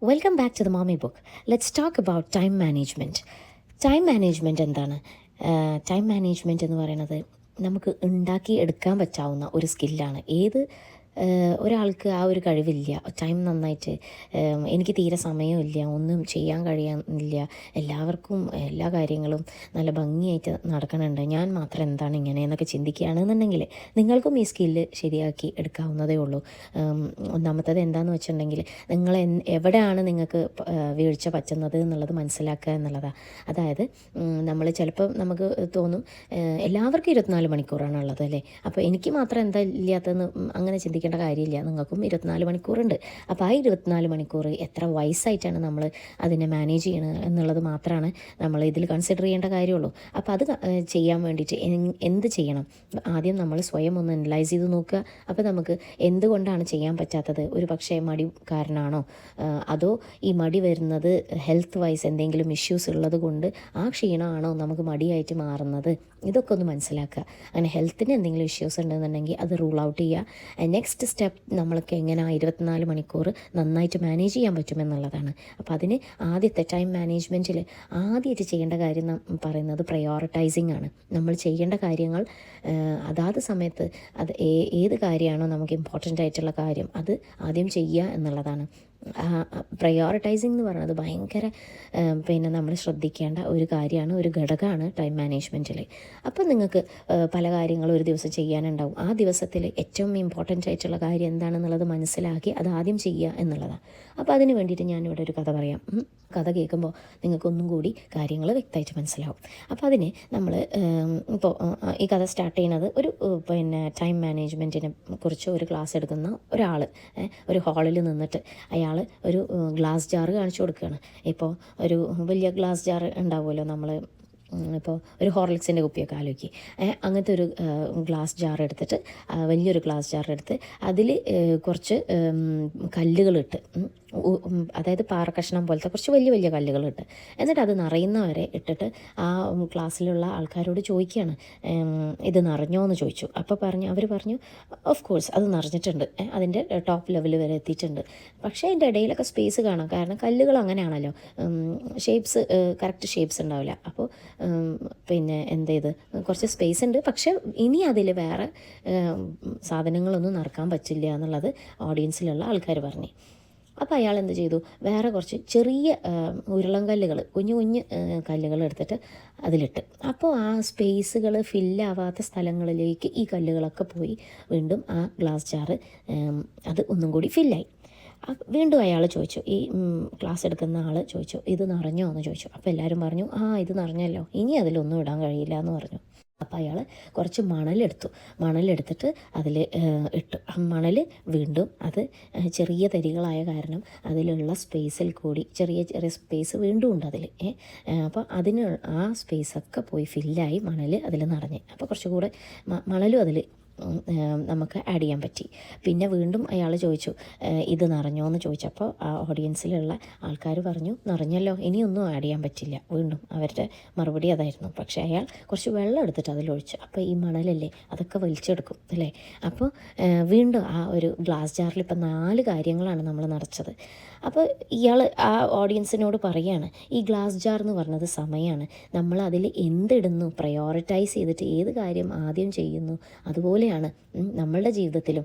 Welcome back to the മാമി book. Let's talk about time management. Time management എന്താണ്? Time management എന്ന് പറയുന്നത് നമുക്ക് ഉണ്ടാക്കി എടുക്കാൻ പറ്റാവുന്ന ഒരു സ്കില്ലാണ്. ഒരാൾക്ക് ആ ഒരു കഴിവില്ല. ടൈം നന്നായിട്ട് എനിക്ക് തീരെ സമയമില്ല, ഒന്നും ചെയ്യാൻ കഴിയുന്നില്ല, എല്ലാവർക്കും എല്ലാ കാര്യങ്ങളും നല്ല ഭംഗിയായിട്ട് നടക്കണുണ്ട്, ഞാൻ മാത്രം എന്താണ് ഇങ്ങനെ എന്നൊക്കെ ചിന്തിക്കുകയാണെന്നുണ്ടെങ്കിൽ നിങ്ങൾക്കും ഈ സ്കില്ല് ശരിയാക്കി എടുക്കാവുന്നതേ ഉള്ളൂ. ഒന്നാമത്തത് എന്താണെന്ന് വെച്ചിട്ടുണ്ടെങ്കിൽ നിങ്ങൾ എവിടെയാണ് നിങ്ങൾക്ക് വീഴ്ച പറ്റുന്നത് എന്നുള്ളത് മനസ്സിലാക്കുക എന്നുള്ളതാണ്. അതായത് നമ്മൾ ചിലപ്പോൾ നമുക്ക് തോന്നും എല്ലാവർക്കും 24 മണിക്കൂറാണ് ഉള്ളത് അല്ലേ, അപ്പോൾ എനിക്ക് മാത്രം എന്താ ഇല്ലാത്തതെന്ന് അങ്ങനെ ചിന്തിക്കേണ്ട കാര്യമില്ല. നിങ്ങൾക്കും 24 മണിക്കൂറുണ്ട്. അപ്പോൾ ആ 24 മണിക്കൂർ എത്ര വയസ്സായിട്ടാണ് നമ്മൾ അതിനെ മാനേജ് ചെയ്യണത് എന്നുള്ളത് മാത്രമാണ് നമ്മൾ ഇതിൽ കൺസിഡർ ചെയ്യേണ്ട കാര്യമുള്ളൂ. അപ്പോൾ അത് ചെയ്യാൻ വേണ്ടിയിട്ട് എന്ത് ചെയ്യണം? ആദ്യം നമ്മൾ സ്വയം ഒന്ന് അനലൈസ് ചെയ്ത് നോക്കുക. അപ്പോൾ നമുക്ക് എന്തുകൊണ്ടാണ് ചെയ്യാൻ പറ്റാത്തത്? ഒരു പക്ഷേ മടി കാരണമാണോ, അതോ ഈ മടി വരുന്നത് ഹെൽത്ത് വൈസ് എന്തെങ്കിലും ഇഷ്യൂസ് ഉള്ളത് കൊണ്ട് ആ ക്ഷീണമാണോ നമുക്ക് മടിയായിട്ട് മാറുന്നത്? ഇതൊക്കെ ഒന്ന് മനസ്സിലാക്കുക. അങ്ങനെ ഹെൽത്തിന് എന്തെങ്കിലും ഇഷ്യൂസ് ഉണ്ടെന്നുണ്ടെങ്കിൽ അത് റൂൾ ഔട്ട് ചെയ്യുക. നെക്സ്റ്റ് സ്റ്റെപ്പ് നമ്മൾക്ക് എങ്ങനെ 24 മണിക്കൂർ നന്നായിട്ട് മാനേജ് ചെയ്യാൻ പറ്റുമെന്നുള്ളതാണ്. അപ്പോൾ അതിന് ആദ്യത്തെ ടൈം മാനേജ്മെൻറ്റിൽ ആദ്യമായിട്ട് ചെയ്യേണ്ട കാര്യം പറയുന്നത് പ്രയോറിറ്റൈസിങ് ആണ്. നമ്മൾ ചെയ്യേണ്ട കാര്യങ്ങൾ അതാത് സമയത്ത് ഏത് കാര്യമാണോ നമുക്ക് ഇമ്പോർട്ടൻ്റ് ആയിട്ടുള്ള കാര്യം അത് ആദ്യം ചെയ്യുക എന്നുള്ളതാണ്. പ്രയോറിറ്റൈസിങ് എന്ന് പറയുന്നത് ഭയങ്കര നമ്മൾ ശ്രദ്ധിക്കേണ്ട ഒരു കാര്യമാണ്, ഒരു ഘടകമാണ് ടൈം മാനേജ്മെൻറ്റിൽ. അപ്പോൾ നിങ്ങൾക്ക് പല കാര്യങ്ങളും ഒരു ദിവസം ചെയ്യാനുണ്ടാവും. ആ ദിവസത്തിൽ ഏറ്റവും ഇമ്പോർട്ടൻ്റ് ആയിട്ടുള്ള കാര്യം എന്താണെന്നുള്ളത് മനസ്സിലാക്കി അത് ആദ്യം ചെയ്യുക എന്നുള്ളതാണ്. അപ്പോൾ അതിന് വേണ്ടിയിട്ട് ഞാനിവിടെ ഒരു കഥ പറയാം. കഥ കേൾക്കുമ്പോൾ നിങ്ങൾക്കൊന്നും കൂടി കാര്യങ്ങൾ വ്യക്തമായിട്ട് മനസ്സിലാവും. അപ്പോൾ അതിന് നമ്മൾ ഇപ്പോൾ ഈ കഥ സ്റ്റാർട്ട് ചെയ്യുന്നത് ഒരു ടൈം മാനേജ്മെൻറ്റിനെ കുറിച്ച് ഒരു ക്ലാസ് എടുക്കുന്ന ഒരാൾ ഒരു ഹാളിൽ നിന്നിട്ട് അയാൾ ഒരു ഗ്ലാസ് ജാറ് കാണിച്ചു കൊടുക്കുകയാണ്. ഇപ്പോൾ ഒരു വലിയ ഗ്ലാസ് ജാറ് ഉണ്ടാവുമല്ലോ, നമ്മൾ ഇപ്പോൾ ഒരു ഹോർലിക്സിൻ്റെ കുപ്പിയൊക്കെ ആലോചിക്കുക. അങ്ങനത്തെ ഒരു ഗ്ലാസ് ജാർ എടുത്തിട്ട് വലിയൊരു ഗ്ലാസ് ജാർ എടുത്ത് അതിൽ കുറച്ച് കല്ലുകളിട്ട്, അതായത് പാറക്കഷ്ണം പോലത്തെ കുറച്ച് വലിയ വലിയ കല്ലുകളിട്ട്, എന്നിട്ട് അത് നിറയുന്നവരെ ഇട്ടിട്ട് ആ ക്ലാസ്സിലുള്ള ആൾക്കാരോട് ചോദിക്കുകയാണ്, ഇത് നിറഞ്ഞോ എന്ന് ചോദിച്ചു. അപ്പോൾ അവർ പറഞ്ഞു ഓഫ് കോഴ്സ് അത് നിറഞ്ഞിട്ടുണ്ട്, അതിൻ്റെ ടോപ്പ് ലെവൽ വരെ എത്തിയിട്ടുണ്ട്. പക്ഷേ അതിൻ്റെ ഇടയിലൊക്കെ സ്പേസ് കാണാം, കാരണം കല്ലുകൾ അങ്ങനെയാണല്ലോ, ഷേപ്സ് കറക്റ്റ് ഷേപ്സ് ഉണ്ടാവില്ല. അപ്പോൾ എന്ത് ചെയ്ത് കുറച്ച് സ്പേസ് ഉണ്ട്, പക്ഷെ ഇനി അതിൽ വേറെ സാധനങ്ങളൊന്നും നിറക്കാൻ പറ്റില്ല എന്നുള്ളത് ഓഡിയൻസിലുള്ള ആൾക്കാർ പറഞ്ഞു. അപ്പോൾ അയാൾ എന്ത് ചെയ്തു, വേറെ കുറച്ച് ചെറിയ ഉരുളൻ കല്ലുകൾ, കുഞ്ഞു കുഞ്ഞ് കല്ലുകൾ എടുത്തിട്ട് അതിലിട്ട്. അപ്പോൾ ആ സ്പേസുകൾ ഫില്ലാവാത്ത സ്ഥലങ്ങളിലേക്ക് ഈ കല്ലുകളൊക്കെ പോയി വീണ്ടും ആ ഗ്ലാസ് ജാറ് അത് ഒന്നും കൂടി ഫില്ലായി. വീണ്ടും അയാൾ ചോദിച്ചു, ഈ ക്ലാസ് എടുക്കുന്ന ആൾ ചോദിച്ചു, ഇത് നിറഞ്ഞോ എന്ന് ചോദിച്ചു. അപ്പോൾ എല്ലാവരും പറഞ്ഞു ഇത് നിറഞ്ഞല്ലോ, ഇനി അതിലൊന്നും ഇടാൻ കഴിയില്ല എന്ന് പറഞ്ഞു. അപ്പോൾ അയാൾ കുറച്ച് മണലെടുത്തിട്ട് അതിൽ ഇട്ടു. മണൽ വീണ്ടും അത് ചെറിയ തരികളായ കാരണം അതിലുള്ള സ്പേസിൽ കൂടി ചെറിയ ചെറിയ സ്പേസ് വീണ്ടും ഉണ്ട് അതിൽ. അപ്പോൾ അതിന് ആ സ്പേസൊക്കെ പോയി ഫില്ലായി, മണൽ അതിൽ നിറഞ്ഞ്. അപ്പോൾ കുറച്ചുകൂടെ മണലും അതിൽ നമുക്ക് ആഡ് ചെയ്യാൻ പറ്റി. പിന്നെ വീണ്ടും അയാൾ ചോദിച്ചു, ഇത് നിറഞ്ഞോ എന്ന് ചോദിച്ചപ്പോൾ ആ ഓഡിയൻസിലുള്ള ആൾക്കാർ പറഞ്ഞു നിറഞ്ഞല്ലോ, ഇനിയൊന്നും ആഡ് ചെയ്യാൻ പറ്റില്ല. വീണ്ടും അവരുടെ മറുപടി അതായിരുന്നു. പക്ഷേ അയാൾ കുറച്ച് വെള്ളം എടുത്തിട്ട് അതിലൊഴിച്ചു. അപ്പോൾ ഈ മണലല്ലേ അതൊക്കെ വലിച്ചെടുക്കും അല്ലേ. അപ്പോൾ വീണ്ടും ആ ഒരു ഗ്ലാസ് ജാറിൽ ഇപ്പം 4 കാര്യങ്ങളാണ് നമ്മൾ നിറച്ചത്. അപ്പോൾ ഇയാൾ ആ ഓഡിയൻസിനോട് പറയുകയാണ്, ഈ ഗ്ലാസ് ജാർ എന്ന് പറഞ്ഞത് സമയമാണ്, നമ്മൾ അതിൽ എന്തിടുന്നു, പ്രയോറിറ്റൈസ് ചെയ്തിട്ട് ഏത് കാര്യം ആദ്യം ചെയ്യുന്നു അതുപോലെയാണ് നമ്മളുടെ ജീവിതത്തിലും.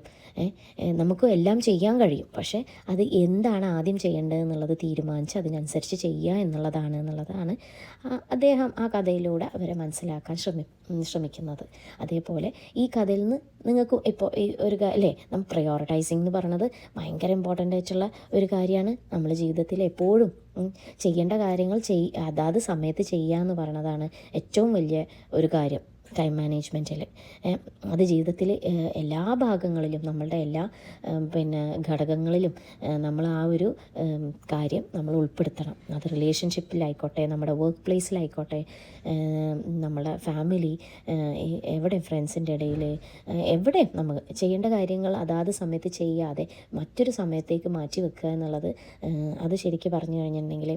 നമുക്ക് എല്ലാം ചെയ്യാൻ കഴിയും, പക്ഷേ അത് എന്താണ് ആദ്യം ചെയ്യേണ്ടത് എന്നുള്ളത് തീരുമാനിച്ച് അതിനനുസരിച്ച് ചെയ്യുക എന്നുള്ളതാണ് അദ്ദേഹം ആ കഥയിലൂടെ അവരെ മനസ്സിലാക്കാൻ ശ്രമിക്കുന്നത്. അതേപോലെ ഈ കഥയിൽ നിന്ന് നിങ്ങൾക്ക് ഇപ്പോൾ ഈ ഒരു അല്ലേ, നമ്മൾ പ്രയോറിറ്റൈസിങ് എന്ന് പറയുന്നത് ഭയങ്കര ഇമ്പോർട്ടൻ്റ് ആയിട്ടുള്ള ഒരു കാര്യമാണ്. നമ്മുടെ ജീവിതത്തിൽ എപ്പോഴും ചെയ്യേണ്ട കാര്യങ്ങൾ അതാത് സമയത്ത് ചെയ്യുക എന്ന് പറയുന്നതാണ് ഏറ്റവും വലിയ ഒരു കാര്യം ടൈം മാനേജ്മെൻറ്റിൽ. അത് ജീവിതത്തിൽ എല്ലാ ഭാഗങ്ങളിലും നമ്മളുടെ എല്ലാ ഘടകങ്ങളിലും നമ്മൾ ആ ഒരു കാര്യം നമ്മൾ ഉൾപ്പെടുത്തണം. അത് റിലേഷൻഷിപ്പിലായിക്കോട്ടെ, നമ്മുടെ വർക്ക് പ്ലേസിലായിക്കോട്ടെ, നമ്മുടെ ഫാമിലി, എവിടെ ഫ്രണ്ട്സിൻ്റെ ഇടയിൽ, എവിടെ നമ്മൾ ചെയ്യേണ്ട കാര്യങ്ങൾ അതാത് സമയത്ത് ചെയ്യാതെ മറ്റൊരു സമയത്തേക്ക് മാറ്റി വെക്കുക എന്നുള്ളത്, അത് ശരിക്കും പറഞ്ഞു കഴിഞ്ഞിട്ടുണ്ടെങ്കിൽ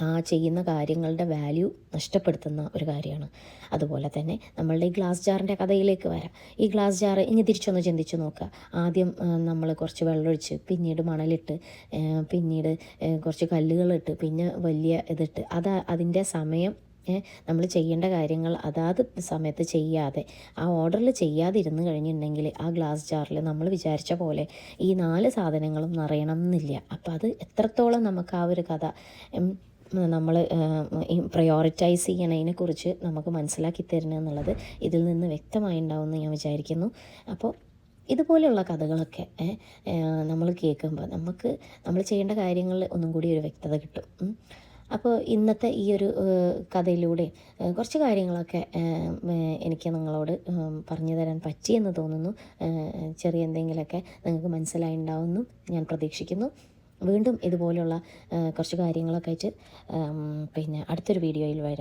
ആ ചെയ്യുന്ന കാര്യങ്ങളുടെ വാല്യൂ നഷ്ടപ്പെടുത്തുന്ന ഒരു കാര്യമാണ്. അതുപോലെ തന്നെ നമ്മളുടെ ഈ ഗ്ലാസ് ജാറിൻ്റെ കഥയിലേക്ക് വരാം. ഈ ഗ്ലാസ് ജാറ് ഇനി തിരിച്ചൊന്ന് ചിന്തിച്ച് നോക്കുക. ആദ്യം നമ്മൾ കുറച്ച് വെള്ളമൊഴിച്ച്, പിന്നീട് മണലിട്ട്, പിന്നീട് കുറച്ച് കല്ലുകളിട്ട്, പിന്നെ വലിയ ഇതിട്ട്, അതിൻ്റെ സമയം നമ്മൾ ചെയ്യേണ്ട കാര്യങ്ങൾ അതാത് സമയത്ത് ചെയ്യാതെ, ആ ഓർഡറിൽ ചെയ്യാതിരുന്ന് കഴിഞ്ഞിട്ടുണ്ടെങ്കിൽ ആ ഗ്ലാസ് ജാറിൽ നമ്മൾ വിചാരിച്ച പോലെ ഈ 4 സാധനങ്ങളും നിറയണം എന്നില്ല. അപ്പോൾ അത് എത്രത്തോളം നമുക്ക് ആ ഒരു കഥ നമ്മൾ പ്രയോറിറ്റൈസ് ചെയ്യണതിനെക്കുറിച്ച് നമുക്ക് മനസ്സിലാക്കി തരണം എന്നുള്ളത് ഇതിൽ നിന്ന് വ്യക്തമായി ഉണ്ടാവുമെന്ന് ഞാൻ വിചാരിക്കുന്നു. അപ്പോൾ ഇതുപോലെയുള്ള കഥകളൊക്കെ നമ്മൾ കേൾക്കുമ്പോൾ നമ്മൾ ചെയ്യേണ്ട കാര്യങ്ങളിൽ ഒന്നും കൂടി ഒരു വ്യക്തത കിട്ടും. അപ്പോൾ ഇന്നത്തെ ഈ ഒരു കഥയിലൂടെ കുറച്ച് കാര്യങ്ങളൊക്കെ എനിക്ക് നിങ്ങളോട് പറഞ്ഞു തരാൻ പറ്റിയെന്ന് തോന്നുന്നു. ചെറിയ എന്തെങ്കിലുമൊക്കെ നിങ്ങൾക്ക് മനസ്സിലായിട്ടുണ്ടാവുമെന്നും ഞാൻ പ്രതീക്ഷിക്കുന്നു. വീണ്ടും ഇതുപോലുള്ള കുറച്ച് കാര്യങ്ങളൊക്കെ ആയിട്ട് പിന്നെ അടുത്തൊരു വീഡിയോയിൽ വരാം.